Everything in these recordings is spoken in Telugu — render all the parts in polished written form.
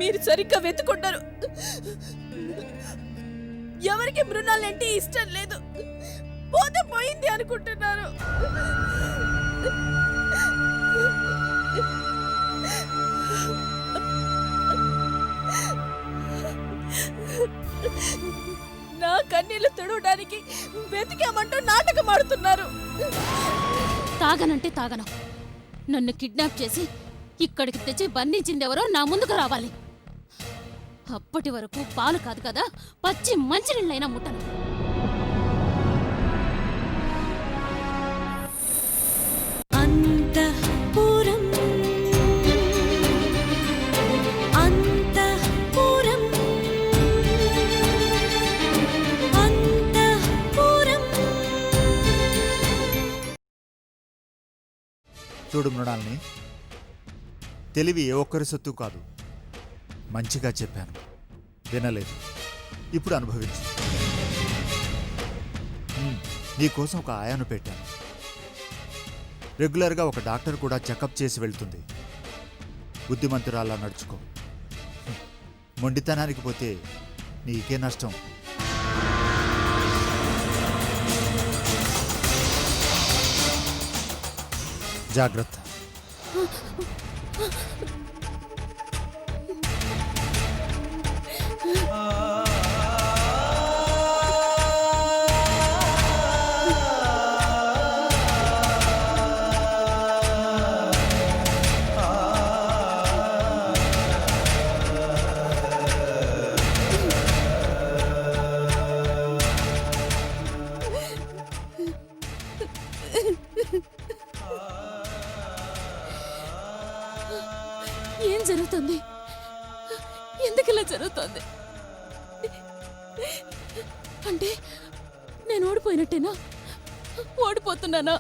మీరు సరిగ్గా వెతుకుంటారు. ఎవరికి మృణాలంటే ఇష్టం లేదు, పోతే పోయింది అనుకుంటున్నారు. నా కన్నీళ్లు తుడవడానికి వెతికామంటూ నాటకం ఆడుతున్నారు. తాగనంటే తాగను. నన్ను కిడ్నాప్ చేసి ఇక్కడికి తెచ్చి బంధించిందెవరో నా ముందుకు రావాలి. అప్పటి వరకు పాలు కాదు కదా, పచ్చి మంచినీళ్ళైనా ముట్టను. చూడు మృణాల్ని, తెలివి ఏ ఒక్కరి సొత్తు కాదు. మంచిగా చెప్పాను, వినలేదు. ఇప్పుడు అనుభవించు. నీకోసం ఒక ఆయాను పెట్టాను. రెగ్యులర్గా ఒక డాక్టర్ కూడా చెకప్ చేసి వెళ్తుంది. బుద్ధిమంతురాలా నడుచుకో. మొండితనానికి పోతే నీకే నష్టం. జాగ్రత్త. ఏం జరుగుతుంది? ఎందుకు ఇలా జరుగుతుంది? అంటే నేను ఓడిపోయినట్టేనా? ఓడిపోతున్నానా?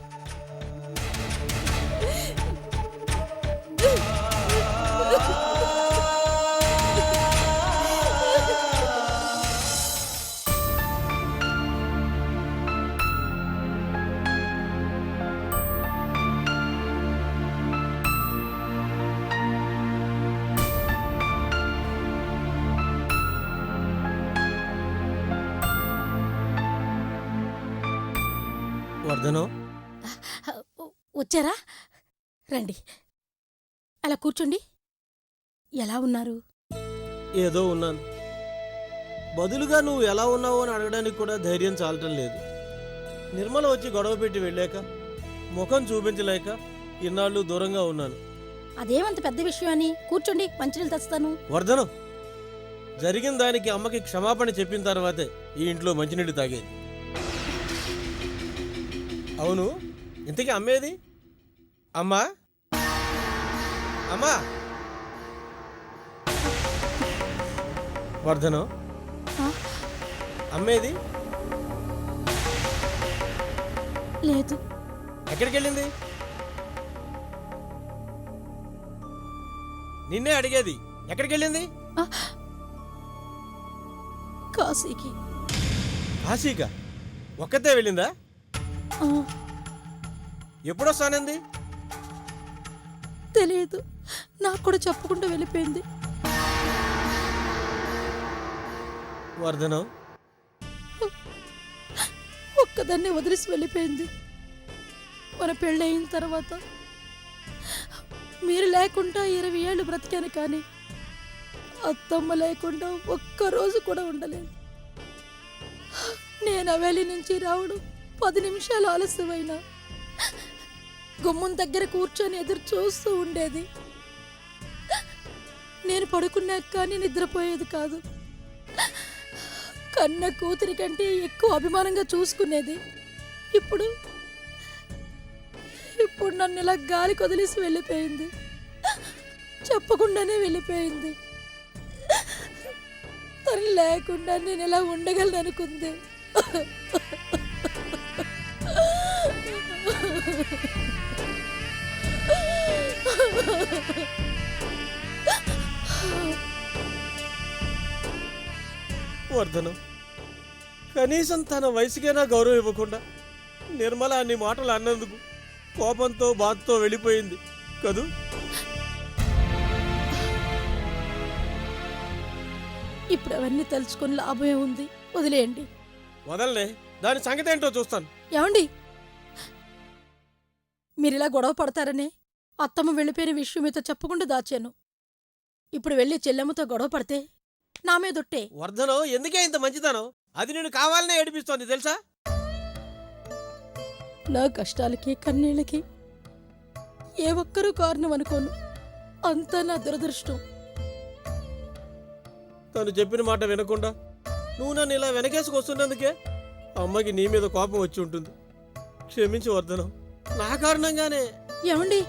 వర్ధనం, వచ్చారా? రండి, అలా కూర్చోండి. ఎలా ఉన్నారు? ఏదో ఉన్నాను. బదులుగా నువ్వు ఎలా ఉన్నావు అని అడగడానికి కూడా ధైర్యం చాలటం లేదు. నిర్మల వచ్చి గొడవ పెట్టి వెళ్ళాక ముఖం చూపించలేక ఇన్నాళ్ళు దూరంగా ఉన్నాను. అదేమంత పెద్ద విషయం అని కూర్చోండి, మంచినీళ్ళు తెస్తాను. వర్ధనం, జరిగిన దానికి అమ్మకి క్షమాపణ చెప్పిన తర్వాతే ఈ ఇంట్లో మంచినీళ్ళు తాగేది. అవును, ఇంతకీ అమ్మేది? అమ్మా, అమ్మా. వర్ధనం, అమ్మేది? లేదు. ఎక్కడికి వెళ్ళింది? నిన్నే అడిగేది, ఎక్కడికి వెళ్ళింది? కాశీకి. కాశీకా? ఒక్కతే వెళ్ళిందా? ఎప్పుడొస్తానంది? తెలియదు, నాకు కూడా చెప్పకుండా వెళ్ళిపోయింది. వర్ధనం, ఒక్కదాన్ని వదిలేసి వెళ్ళిపోయింది. మన పెళ్ళయిన తర్వాత మీరు లేకుండా 20 ఏళ్ళు బ్రతికాను, కానీ అత్తమ్మ లేకుండా ఒక్కరోజు కూడా ఉండలేదు. నేను అవేలి నుంచి రావడం 10 నిమిషాలు ఆలస్యమైనా గుమ్మం దగ్గర కూర్చొని ఎదురు చూస్తూ ఉండేది. నేను పడుకున్నాక కానీ నిద్రపోయేది కాదు. కన్న కూతురి కంటే ఎక్కువ అభిమానంగా చూసుకునేది. ఇప్పుడు నన్ను ఇలా గాలి కొదిలేసి వెళ్ళిపోయింది. చెప్పకుండానే వెళ్ళిపోయింది. తను లేకుండా నేను ఇలా ఉండగలను అనుకుంది. వర్ధనం, కనీసం తన వయసుకైనా గౌరవం ఇవ్వకుండా నిర్మల అన్ని మాటలు అన్నందుకు కోపంతో బాధతో వెళ్ళిపోయింది కదూ? ఇప్పుడు అవన్నీ తలుచుకొని లాభమే ఉంది, వదిలేయండి. వదలనే, దాని సంగతి ఏంటో చూస్తాను. ఏమండి, మీరిలా గొడవ పడతారనే అత్తమ్మ వెళ్ళిపోయిన విషయం మీతో చెప్పకుండా దాచాను. ఇప్పుడు వెళ్ళి చెల్లెమ్మతో గొడవ పడితే నా మీదొట్టే. వర్ధనం ఎందుకే ఇంత మంచిదనం? అది నేను కావాలనే ఏడిపిస్తోంది తెలుసా? నా కష్టాలకి కన్నీళ్ళకి ఏ ఒక్కరూ కారణం అనుకోను. అంతా నా దురదృష్టం. తను చెప్పిన మాట వినకుండా నువ్వు నన్ను ఇలా వెనకేసుకొస్తున్నందుకే అమ్మకి నీ మీద కోపం వచ్చి ఉంటుంది. క్షమించి వర్ధనం, నా కారణంగానే. ఏమండి,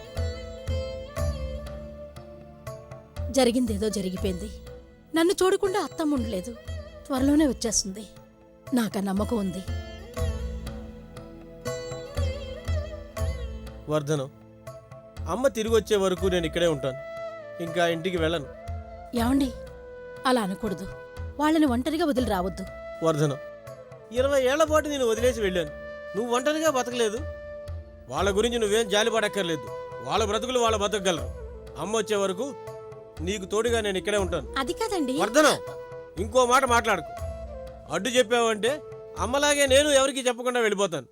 జరిగిందేదో జరిగిపోయింది. నన్ను చూడకుండా అత్తమ్మ ఉండలేదు. త్వరలోనే వచ్చేస్తుంది. నాకా నమ్మకం ఉంది. వర్ధనం, అమ్మ తిరిగి వచ్చే వరకు నేను ఇక్కడే ఉంటాను. ఇంకా ఇంటికి వెళ్ళను. ఏమండి, అలా అనకూడదు. వాళ్ళని ఒంటరిగా వదిలి రావద్దు. వర్ధనం, 20 ఏళ్ల పాటు నేను వదిలేసి వెళ్ళాను. నువ్వు ఒంటరిగా బతకలేదు. వాళ్ళ గురించి నువ్వేం జాలిపడక్కర్లేదు. వాళ్ళ బ్రతుకులు వాళ్ళ బతకగలరు. అమ్మ వచ్చే వరకు నీకు తోడుగా నేను ఇక్కడే ఉంటాను. అది కాదండి. వర్ధనం, ఇంకో మాట మాట్లాడుకు. అడ్డు చెప్పావంటే అమ్మలాగే నేను ఎవరికి చెప్పకుండా వెళ్ళిపోతాను.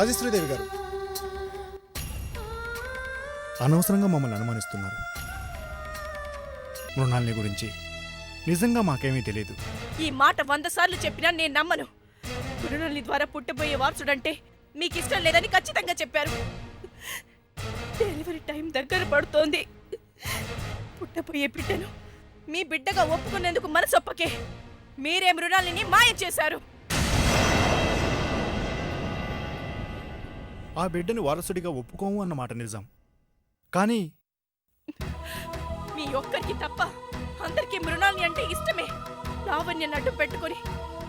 రాజేశ్వరీదేవి గారు, అనవసరంగా మమ్మల్ని అనుమానిస్తున్నారు. మృణాల్ని గురించి నిజంగా మాకేమీ తెలియదు. ఈ మాట 100 సార్లు చెప్పినా నేను నమ్మను. మృణాల్ని ద్వారా పుట్టబోయే వారసుడంటే మీకు ఇష్టం లేదని ఖచ్చితంగా చెప్పారు. డెలివరీ టైం దగ్గర పడుతోంది. పుట్టబోయే బిడ్డను మీ బిడ్డగా ఒప్పుకునేందుకు మనసొప్పకే మీరే మృణాలిని మాయ చేశారు. ఆ బిడ్డని వారసుడిగా ఒప్పుకోము అన్నమాట నిజం. కానీ మీ ఒక్కరికి తప్ప అందరికీ మృణాల్ని అంటే ఇష్టమే. లావణ్యను అడ్డు పెట్టుకుని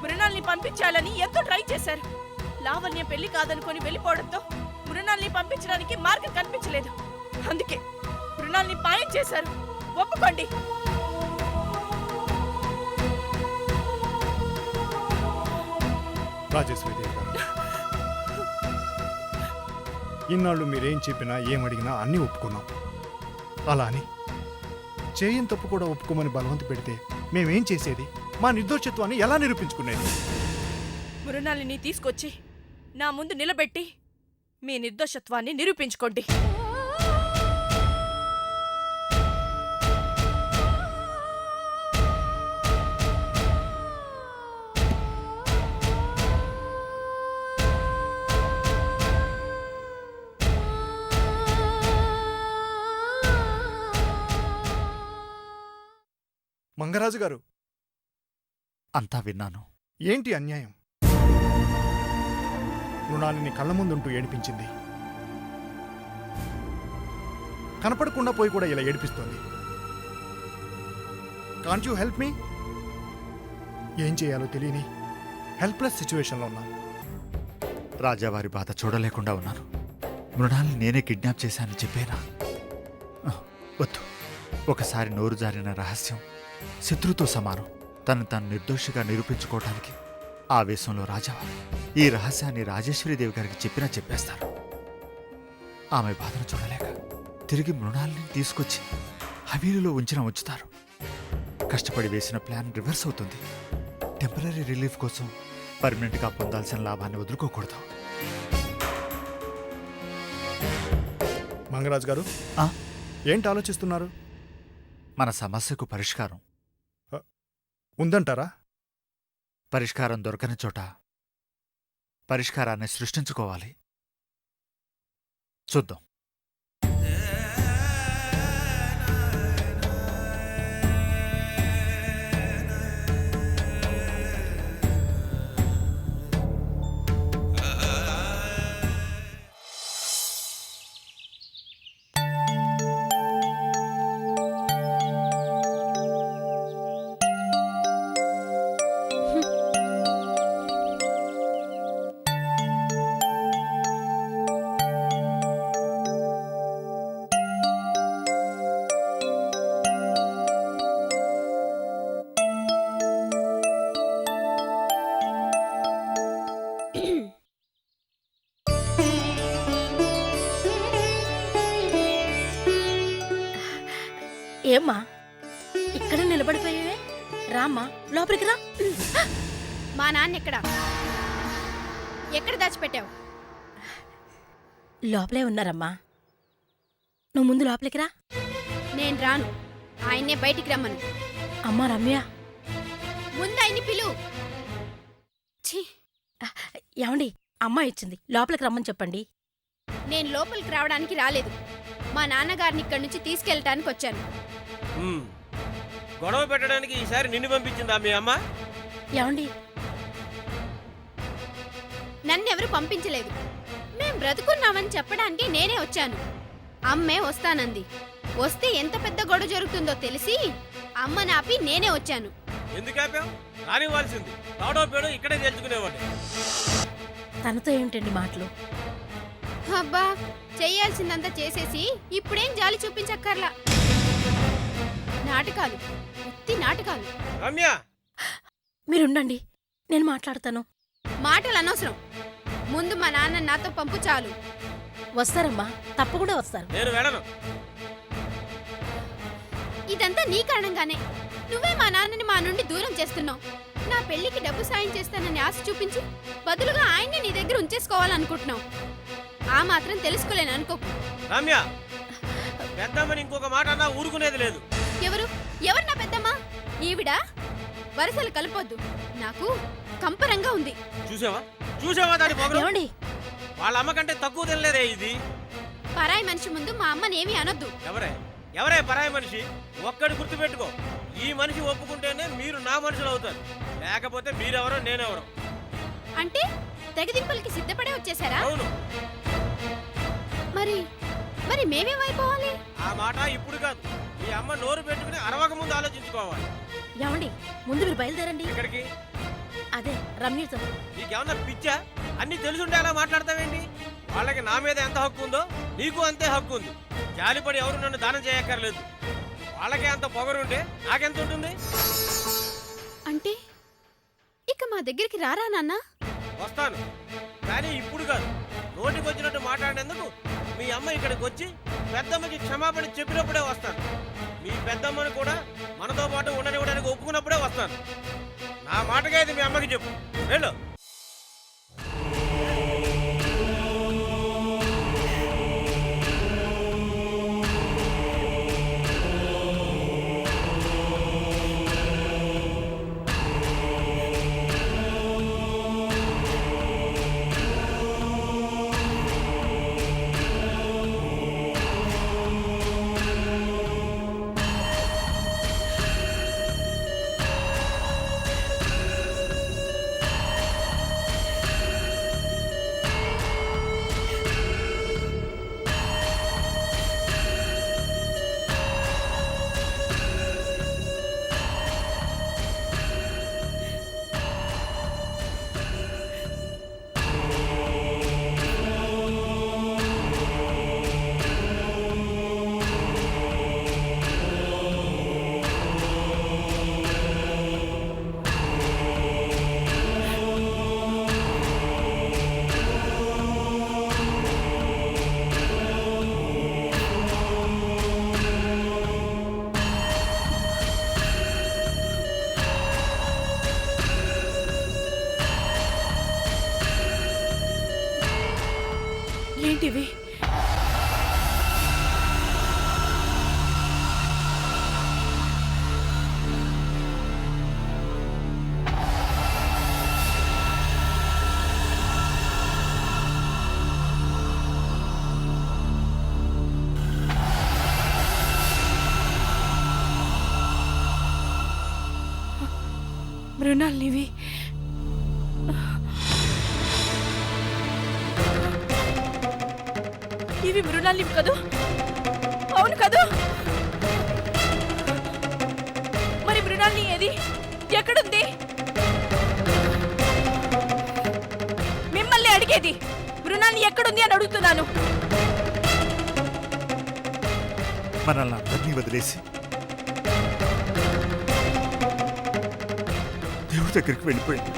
మృణాల్ని పంపించాలని ఎంతో ట్రై చేశారు. లావణ్య పెళ్లి కాదనుకొని వెళ్ళిపోవడంతో మృణాల్ని పంపించడానికి మార్గం కనిపించలేదు. అందుకే మృణాల్ని పాయం చేశారు. ఒప్పుకోండి. రాజేశ్వరీదేవి గారు, ఇన్నాళ్ళు మీరేం చెప్పినా ఏమడిగినా అన్నీ ఒప్పుకున్నాం. అలా అని చేయని తప్పు కూడా ఒప్పుకోమని బలవంత పెడితే మేమేం చేసేది? మా నిర్దోషత్వాన్ని ఎలా నిరూపించుకునేది? మృణాలిని తీసుకొచ్చి నా ముందు నిలబెట్టి మీ నిర్దోషత్వాన్ని నిరూపించుకోండి. మంగరాజు గారు, అంతా విన్నాను. ఏంటి అన్యాయం? మృణాలిని కళ్ళ ముందుంటూ ఏడిపించింది. కనపడకుండా పోయి కూడా ఇలా ఏడిపిస్తోంది. Can't you help me? ఏం చేయాలో తెలియని హెల్ప్లెస్ సిచ్యువేషన్లో ఉన్నా. రాజావారి బాధ చూడలేకుండా ఉన్నాను. మృణాల్ని నేనే కిడ్నాప్ చేశానని చెప్పేనా? వద్దు. ఒకసారి నోరు జారిన రహస్యం శత్రుతో సమానం. తను నిర్దోషిగా నిరూపించుకోవటానికి ఆవేశంలో రాజావారు ఈ రహస్యాన్ని రాజేశ్వరీదేవి గారికి చెప్పినా చెప్పేస్తారు. ఆమె బాధను చూడలేక తిరిగి మృణాల్ని తీసుకొచ్చి హవేలీలో ఉంచుతారు. కష్టపడి వేసిన ప్లాన్ రివర్స్ అవుతుంది. టెంపరీ రిలీఫ్ కోసం పర్మనెంట్గా పొందాల్సిన లాభాన్ని వదులుకోకూడదు. మంగరాజు గారు, ఏంటి ఆలోచిస్తున్నారు? మన సమస్యకు పరిష్కారం ఉందంటారా? పరిష్కారం దొరకని చోట పరిష్కారాన్ని సృష్టించుకోవాలి. చూద్దాం. ఏమ్మా ఇక్కడ నిలబడిపోయావే? రామ్మా లోపలికి రా. మా నాన్న ఎక్కడ దాచిపెట్టావు? లోపలే ఉన్నారమ్మా. నువ్వు ముందు లోపలికి రా. నేను రాను, ఆయన్నే బయటికి రమ్మను. అమ్మా రమ్య, ముందు ఆయన్ని పిలువు. ఛీ, ఏమండి అమ్మ ఇచ్చింది, లోపలికి రమ్మని చెప్పండి. నేను లోపలికి రావడానికి రాలేదు. మా నాన్నగారిని ఇక్కడి నుంచి తీసుకెళ్ళటానికి వచ్చాను. గొడవ పెట్టడానికి ఈసారి నిన్ను పంపించిందా మీ అమ్మ? ఏమండి నన్నెవరు పంపించలేదు. మేం బ్రతుకున్నామని చెప్పడానికి నేనే వచ్చాను. అమ్మే వస్తానంది. వస్తే ఎంత పెద్ద గొడవ జరుగుతుందో తెలిసి అమ్మ నాపి నేనే వచ్చాను. ఎందుకు ఆపావు? రానివ్వాల్సింది. తాడో పేడో ఇక్కడే తెలుసుకునేవాడు. తనతో ఏమిటండి మాటలు? అబ్బా, చెయ్యాల్సిందంతా చేసేసి ఇప్పుడేం జాలి చూపించక్కర్లా. నాటకాలు, ఉత్తి నాటకాలు. రమ్య, మీరుండండి, నేను మాట్లాడతాను. మాటలు అనవసరం. ముందు మా నాన్న నాతో పంపు చాలు. వస్తారమ్మా, తప్పకుండా వస్తారు. నేను వెళ్ళను. ఇదంతా నీ కారణంగానే. నువ్వే మా నాన్నని మా నుండి దూరం చేస్తున్నావు. నా పెళ్లికి డబ్బు సాయం చేస్తానని ఆశ చూపించి బదులుగా ఆయన్ని నీ దగ్గర ఉంచేసుకోవాలనుకుంటున్నావు. ఆ మాత్రం తెలుసుకోలేను అనుకోకు. రమ్య, పెద్దమ్మని ఇంకొక మాట అన్నా ఊరుకునేది లేదు. ఎవరు ఎవరు నా పెద్దమ్మా? ఈవిడ. వరసలు కలపొద్దు, నాకు కంపరంగా ఉంది. చూసావా దాని పొగరు? ఏమండి వాళ్ళ అమ్మ కంటే తక్కువ తినలేదే ఇది. పరాయి మనిషి ముందు మా అమ్మనేమీ అనొద్దు. ఎవరే పరాయి మనిషి? ఒక్కడి గుర్తుపెట్టుకో, ఈ మనిషి ఒప్పుకుంటేనే మీరు నా మనుషులు అవుతారు. లేకపోతే మీరెవరో నేనెవరో. అంటే తెగదింపులకి సిద్ధపడే వచ్చేసారా? అవును. మరి మరి మేమేమైపోవాలి? ఆ మాట ఇప్పుడు కాదు, మీ అమ్మ నోరు పెట్టుకుని అరవక ముందు ఆలోచించుకోవాలి. ఏమండి ముందు మీరు బయలుదేరండి. ఇక్కడికి అదే రమ్యతో. నీకేమన్నా పిచ్చా? అన్ని తెలుసుంటే అలా మాట్లాడతావేంటి? వాళ్ళకి నా మీద ఎంత హక్కు ఉందో నీకు అంతే హక్కు ఉంది. జాలిపడి ఎవరు నన్ను దానం చేయక్కర్లేదు. వాళ్ళకే అంత పొగరుంటే నాకెంత ఉంటుంది? అంటే ఇక మా దగ్గరికి రారా నాన్న? వస్తాను, కానీ ఇప్పుడు కాదు. నోటికి వచ్చినట్టు మాట్లాడేందుకు మీ అమ్మ ఇక్కడికి వచ్చి పెద్దమ్మకి క్షమాపణ చెప్పినప్పుడే వస్తాను. మీ పెద్దమ్మని కూడా మనతో పాటు ఉండనివ్వడానికి ఒప్పుకున్నప్పుడే వస్తాను. నా మాటగా ఇది మీ అమ్మకి చెప్పు. వెళ్ళు. ఏంటివి? మృణాలివి. ఇవి మృణాలివి కదూ? అవును కదూ? మరి మృణాలిని ఏది? ఎక్కడుంది? మిమ్మల్ని అడిగేది మృణాలిని ఎక్కడుంది అని అడుగుతున్నాను. మనల్ని అందరినీ వదిలేసి దేవుడి దగ్గరికి వెళ్ళిపోయింది.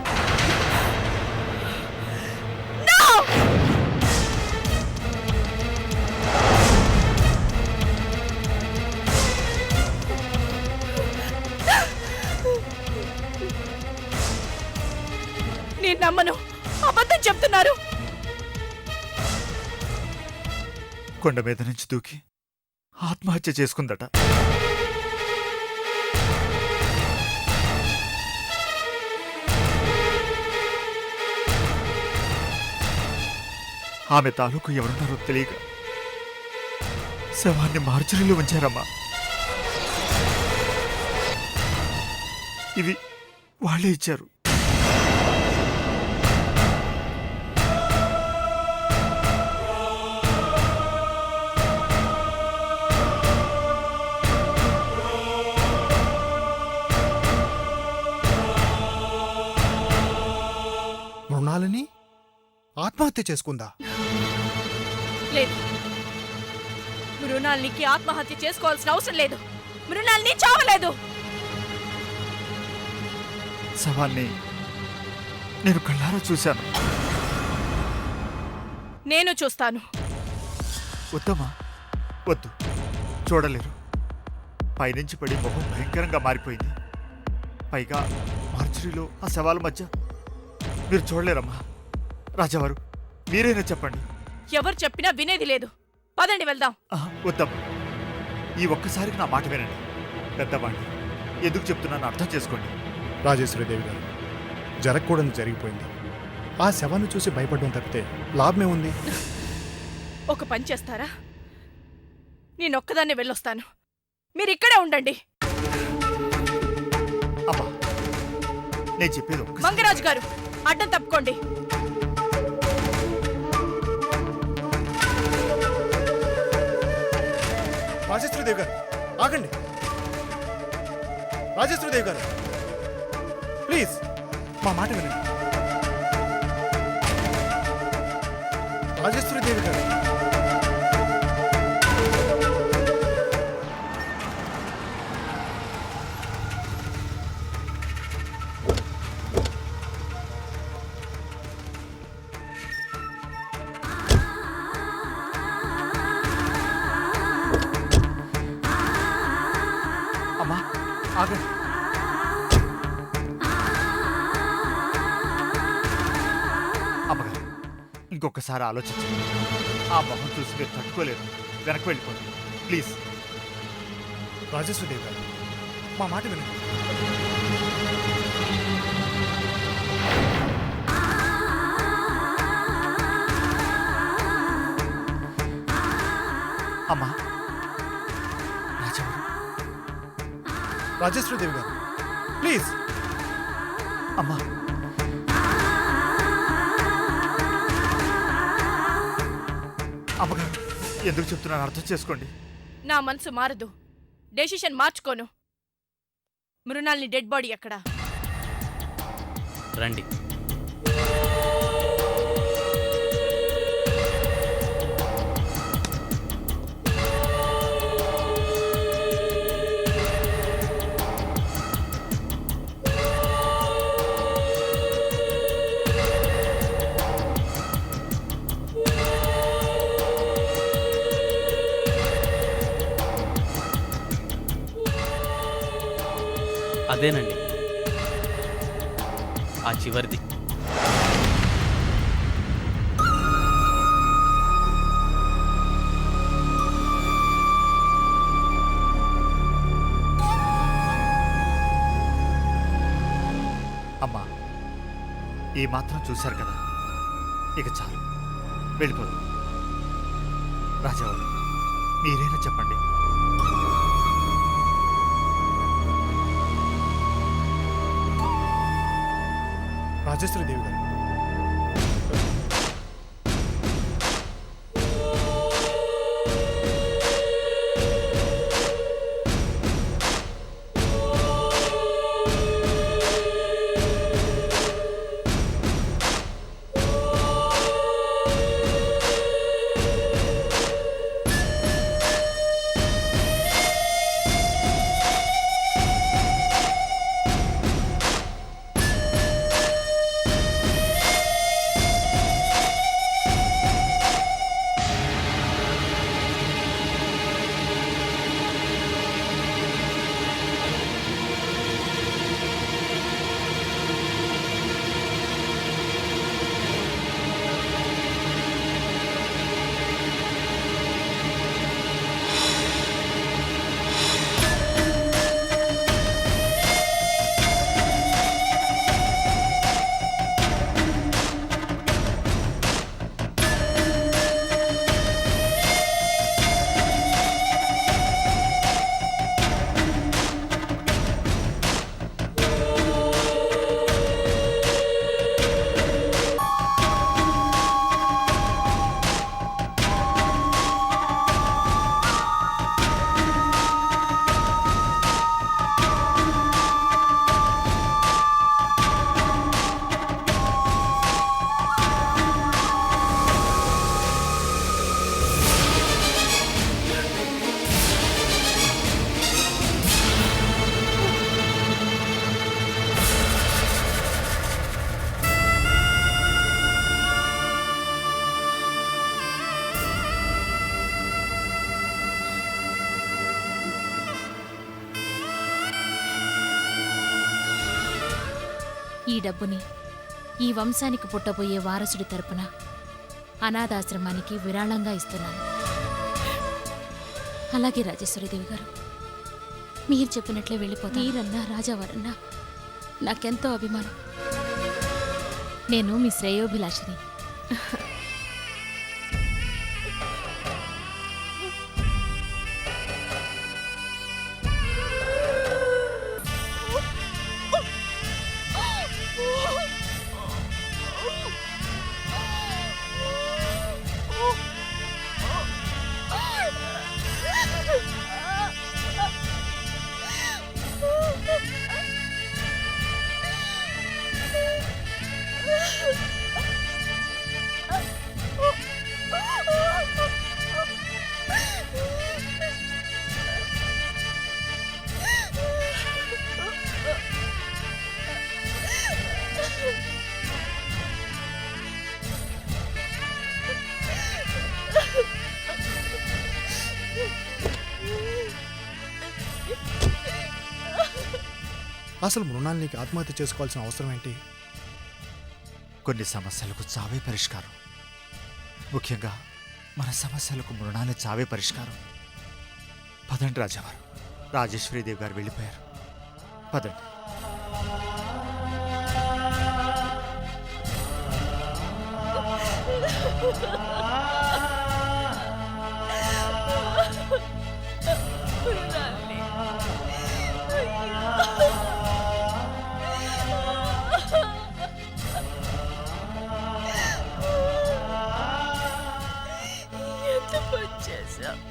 నేను నమ్మను. అబద్ధం చెప్తున్నారు. కొండ మీద నుంచి దూకి ఆత్మహత్య చేసుకుందట. ఆమె తాలూకు ఎవరున్నారో తెలియక శవాన్ని మార్చురీలో ఉంచారమ్మా. ఇవి వాళ్ళే ఇచ్చారు. మృణాలిని ఆత్మహత్య చేసుకుందా? లేదు, మృణాల్నికి ఆత్మహత్య చేసుకోవాల్సిన అవసరం లేదు. మృణాల్ని చావలేదు. శవాన్ని నేను కళ్ళారా చూశాను. నేను చూస్తాను. వద్దమ్మా, వద్దు, చూడలేరు. పైనుంచి పడి మొహం భయంకరంగా మారిపోయింది. పైగా మార్చురీలో ఆ శవాల మధ్య మీరు చూడలేరమ్మా. రాజావారు, మీరైనా చెప్పండి. ఎవరు చెప్పినా వినేది లేదు. పదండి వెళ్దాం. వద్దమ్మా, ఈ ఒక్కసారికి నా మాట వినండి. పెద్దవాణ్ణి, ఎందుకు చెప్తున్నాను అర్థం చేసుకోండి. రాజేశ్వరీదేవి గారు, జరగకూడదు జరిగిపోయింది. ఆ శవాన్ని చూసి భయపడడం తప్పితే లాభమే ఉంది. ఒక పని చేస్తారా? నేనొక్కదాన్ని వెళ్ళొస్తాను. మీరు ఇక్కడే ఉండండి. అమ్మా, నేను చెప్పేది ఒక్కసారి. మంగరాజు గారు, అడ్డం తప్పుకోండి. రాజేశ్వరీదేవి గారు, ఆగండి. రాజేశ్వరీదేవి గారు, ప్లీజ్ మా మాట వినండి. రాజేశ్వరీదేవి గారు, అమ్మా, ఆగండి. అమ్మగారు, ఇంకొకసారి ఆలోచించండి. ఆ మొహం చూసి మీరు తట్టుకోలేరు. వెనక్కి వెళ్ళిపోండి ప్లీజ్. రాజేశ్వరీదేవి గారు, మా మాట వినండి. అమ్మా, రాజావారు, రాజేశ్వరీదేవి గారు, ప్లీజ్. అమ్మా, అమ్మగారు, ఎందుకు చెప్తున్నాను అర్థం చేసుకోండి. నా మనసు మారదు. డెసిషన్ మార్చుకోను. మృణాల్ని డెడ్ బాడీ ఎక్కడా? రండి. అదేనండి, ఆ చివరిది. అమ్మా, ఈ మాత్రం చూశారు కదా, ఇక చాలు, వెళ్ళిపోదు. రాజావారు, మీరైనా చెప్పండి. రాజేశ్వరీదేవి గారు, ఈ డబ్బుని ఈ వంశానికి పుట్టబోయే వారసుడి తరపున అనాథాశ్రమానికి విరాళంగా ఇస్తున్నాను. అలాగే రాజేశ్వరీదేవి గారు, మీరు చెప్పినట్లే వెళ్ళిపోతా. మీరన్నా రాజావారన్నా నాకెంతో అభిమానం. నేను మీ శ్రేయోభిలాషిని. అసలు మృణాల్నికి ఆత్మహత్య చేసుకోవాల్సిన అవసరం ఏంటి? కొన్ని సమస్యలకు చావే పరిష్కారం. ముఖ్యంగా మన సమస్యలకు మృణాలే చావే పరిష్కారం. పదండి రాజావారు, రాజేశ్వరీదేవి గారు వెళ్ళిపోయారు. పదండి. మృణాల్ని. ఎంత పని చేశావు?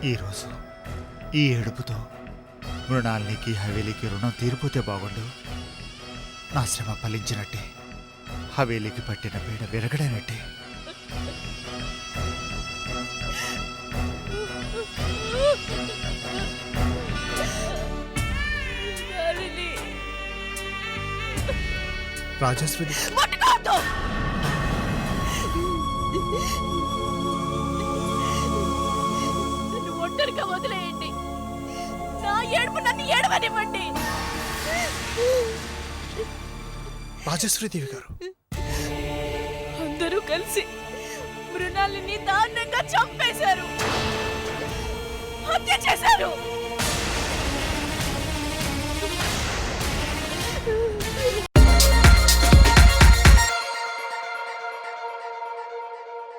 ఈరోజు ఈ ఏడుపుతో మృణాల్నికి హవేలీకి రుణం తీరిపోతే బాగుండు. నా శ్రమ ఫలించినట్టే, హవేలీకి పట్టిన పీడ విరగడైనట్టే. రాజేశ్వరి, నన్ను ఒంటరిగా వదిలేయండి. నా ఏడుపు నన్ను ఏడవనివ్వండి. రాజేశ్వరీదేవి గారు, అందరూ కలిసి మృణాలిని దారుణంగా చంపేశారు.